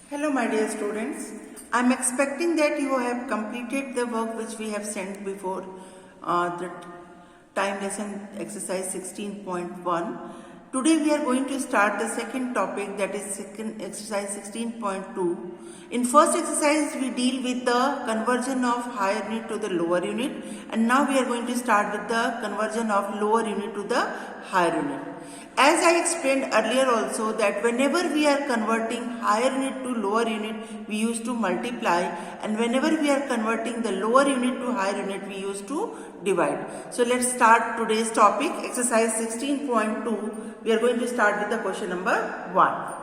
Hello my dear students, I am expecting that you have completed the work which we have sent before, the time lesson exercise 16.1. Today we are going to start the second topic, that is second exercise 16.2. In first exercise we deal with the conversion of higher unit to the lower unit, and now we are going to start with the conversion of lower unit to the higher unit. As I explained earlier also, that whenever we are converting higher unit to lower unit, we used to multiply, and whenever we are converting the lower unit to higher unit, we used to divide. So let's start today's topic, exercise 16.2. We are going to start with the question number 1.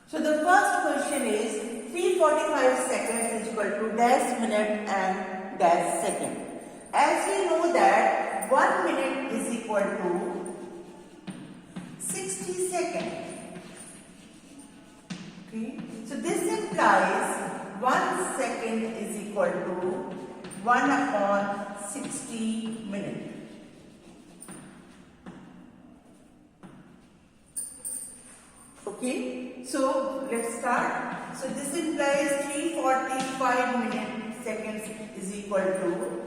So the first question is 345 seconds is equal to dash minute and dash second. As we know that 1 minute is equal to 60 seconds. Okay. So this implies 1 second is equal to 1 upon 60 minutes. Okay. So let's start. So this implies 345 seconds is equal to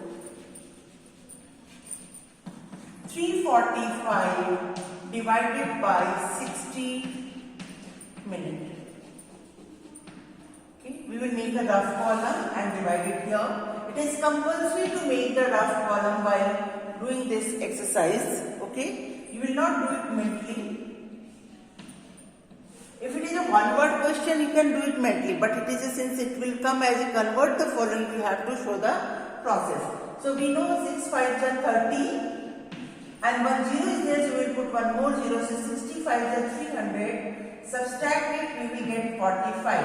345 divided by 60 minutes. Okay, we will make a rough column and divide it here. It is compulsory to make the rough column while doing this exercise. Okay, you will not do it mentally. If it is a one-word question, you can do it mentally, but it is since it will come as a convert the following, you have to show the process. So we know 6 5 are 30. And 1 0 is there, so we will put one more 0, so 65 is 300. Subtract it, we will get 45.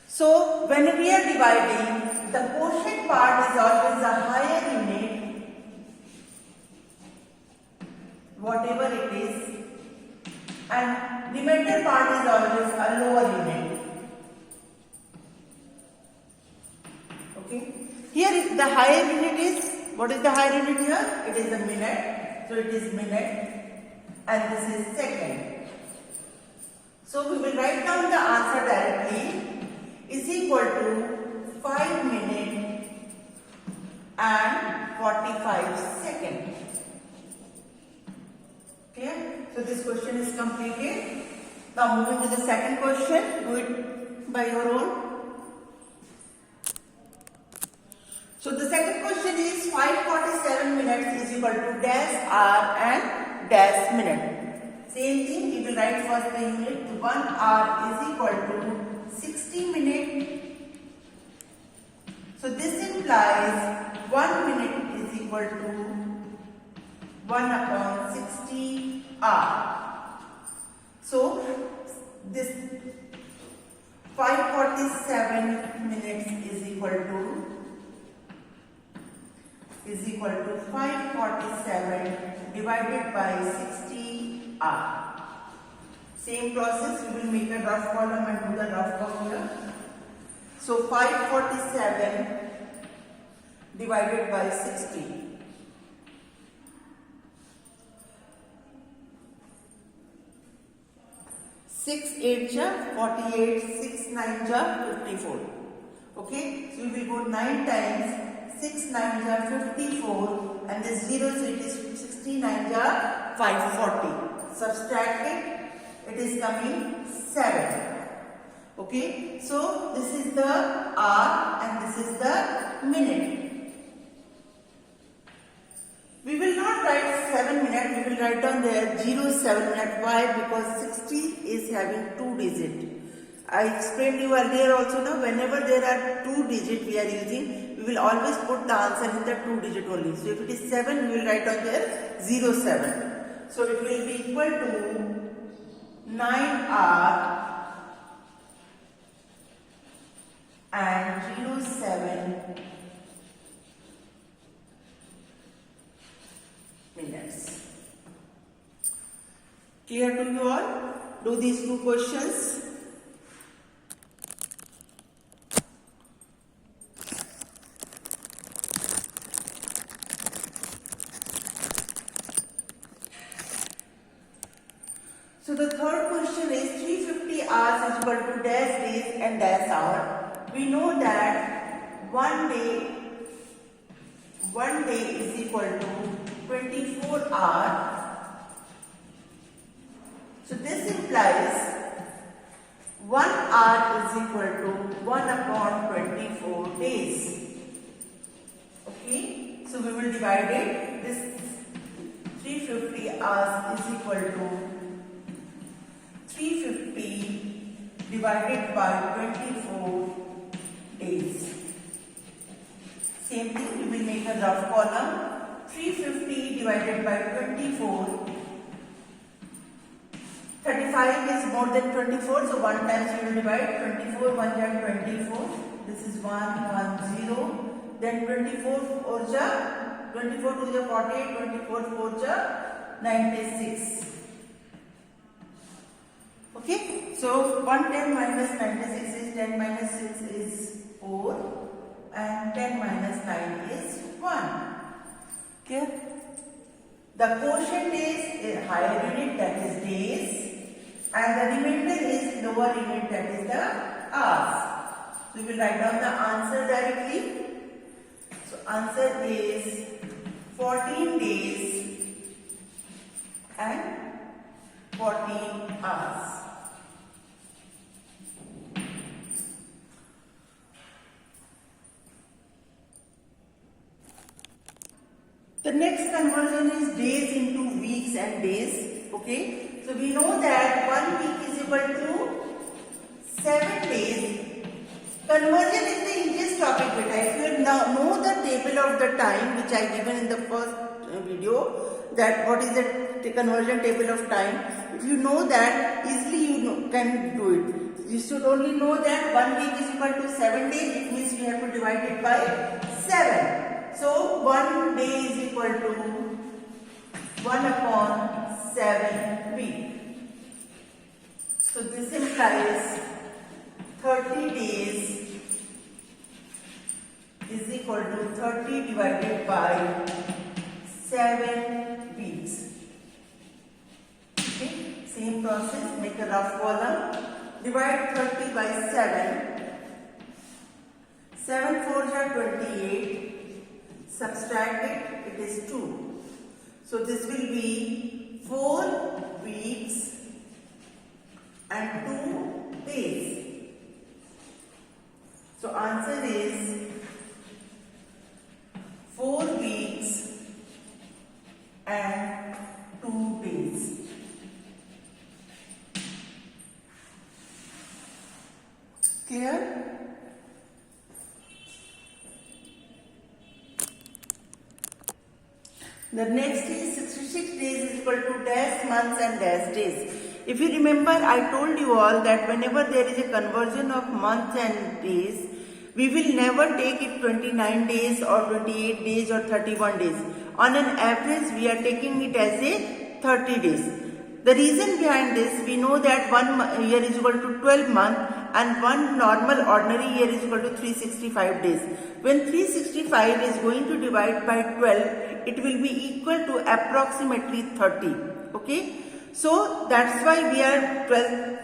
So when we are dividing, the quotient part is always a higher unit, whatever it is, and remainder part is always a lower unit. Okay. Here the higher unit is, what is the higher unit here? It is a minute. So it is minute and this is second. So we will write down the answer directly is equal to 5 minutes and 45 seconds. Clear? So this question is completed. Now moving to the second question. Do it by your own. So the second question is 547 minutes is equal to dash hour and dash minute. Same thing, we will write first the unit. 1 hour is equal to 60 minutes. So this implies 1 minute is equal to 1 upon 60 hour. So this 547 minutes is equal to 547 divided by 60 hour. Same process, we will make a rough column and do the rough formula. So 547 divided by 60. 6 8 ja 48, 6 9 ja 54. Okay, so we will go 9 times. 6 9 are 54 and this 0, so it is 69 are 540. Subtract it, it is coming 7. Okay, so this is the hour and this is the minute. We will not write 7 minutes, we will write down there 07 minute. Why? Because 60 is having 2 digits. I explained you earlier also now, whenever there are 2 digits we are using, we will always put the answer in the 2 digit only. So if it is 7, we will write down there 07. So it will be equal to 9 hour and 07 minutes. Clear to you all? Do these 2 questions. So the third question is 350 hours is equal to dash days and dash hour. We know that one day is equal to 24 hours. So this implies 1 hour is equal to 1 upon 24 days. Okay, so we will divide it. This 350 hours is equal to 350 divided by 24 days. Same thing, we will make a rough column. 350 divided by 24. 35 is more than 24, so 1 times we will divide. 24, 1 ja 24. This is 1, 1, 0. Then 24 4 ja 24 2 ja 48, 24 4 ja 96. Okay, so 110 minus 96 is 10 minus 6 is 4 and 10 minus 9 is 1. Okay, the quotient is a higher unit, that is days, and the remainder is lower unit, that is the hours. So we will write down the answer directly. So answer is 14 days and 14 hours. The next conversion is days into weeks and days. Okay, so we know that 1 week is equal to 7 days. Conversion is the easiest topic, beta. If you now know the table of the time which I given in the first video, that what is the conversion table of time, if you know that, easily you can do it. You should only know that 1 week is equal to 7 days. It means we have to divide it by 7. So 1 day is equal to 1 upon 7 week. So this implies 30 days is equal to 30 divided by 7 weeks. Okay, same process, make a rough column, divide 30 by 7, 7 4 are 28, subtract it, it is 2. So this will be 4 weeks and 2 days. So answer is 4 weeks and 2 days. Clear? The next is 66 days is equal to dash months and dash days. If you remember, I told you all that whenever there is a conversion of months and days, we will never take it 29 days or 28 days or 31 days. On an average, we are taking it as a 30 days. The reason behind this, we know that 1 year is equal to 12 months and one normal ordinary year is equal to 365 days. When 365 is going to divide by 12, it will be equal to approximately 30. Okay, so that's why we are 12.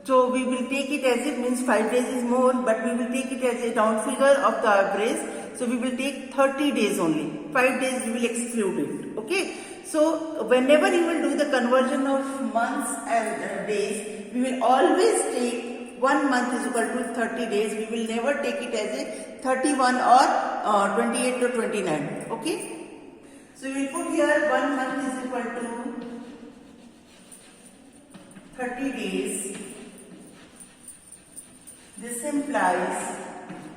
So we will take it as it means 5 days is more, but we will take it as a round figure of the average. So we will take 30 days only. 5 days we will exclude it. Okay, so whenever you will do the conversion of months and days, we will always take 1 month is equal to 30 days. We will never take it as a 31 or 28 or 29. Okay, so we will put here 1 month is equal to 30 days. This implies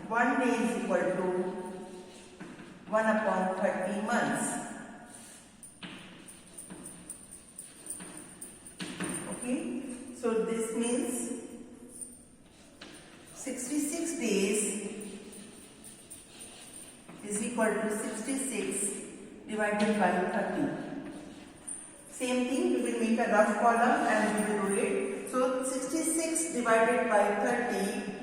1 day is equal to 1 upon 30 months. Okay, so this means 66 days is equal to 66 divided by 30. Same thing, we will make a rough column and we will do it. So 66 divided by 30,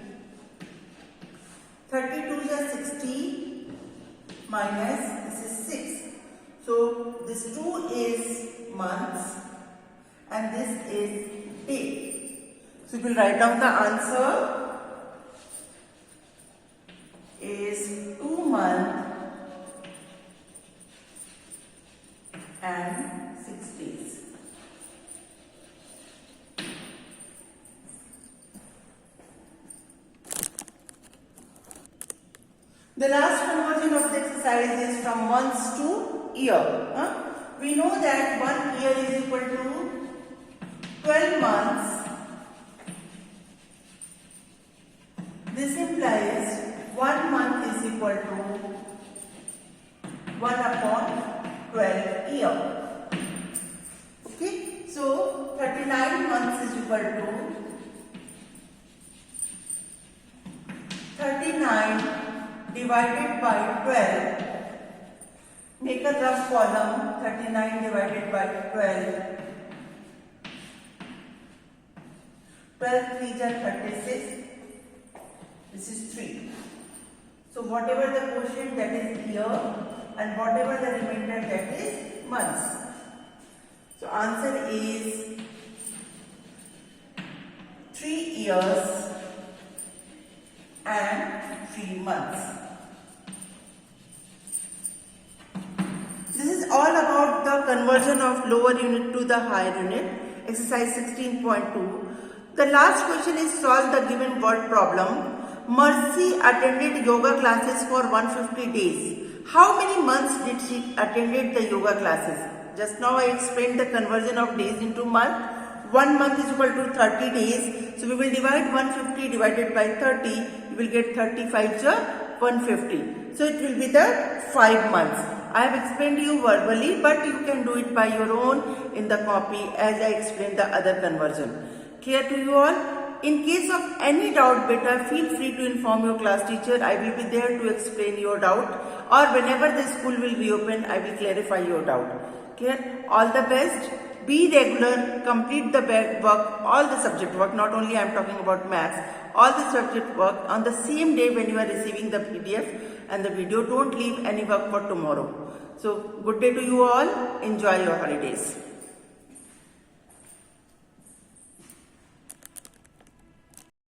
32 is 60 minus this is 6. So this 2 is months and this is day. So you will write down the answer is 2 months and 6 days. The last conversion of the exercise is from months to year. We know that 1 year is equal to 12 months. This implies 1 month is equal to 1 upon 12 year. Okay, so 39 months is equal to 39 divided by 12. Make a rough column. 39 divided by 12. 12 3s are 36. This is 3. So whatever the quotient, that is year, and whatever the remainder, that is months. So answer is 3 years and 3 months. This is all about the conversion of lower unit to the higher unit, exercise 16.2. The last question is solve the given word problem. Mercy attended yoga classes for 150 days. How many months did she attended the yoga classes? Just now I explained the conversion of days into month. 1 month is equal to 30 days. So we will divide 150 divided by 30. You will get 35 150. So it will be the 5 months. I have explained to you verbally, but you can do it by your own in the copy as I explained the other conversion. Clear to you all? In case of any doubt, beta, feel free to inform your class teacher. I will be there to explain your doubt, or whenever the school will reopen, I will clarify your doubt. Clear? All the best. Be regular. Complete the work, all the subject work. Not only I am talking about maths. All the subject work on the same day when you are receiving the PDF and the video. Don't leave any work for tomorrow. So good day to you all. Enjoy your holidays.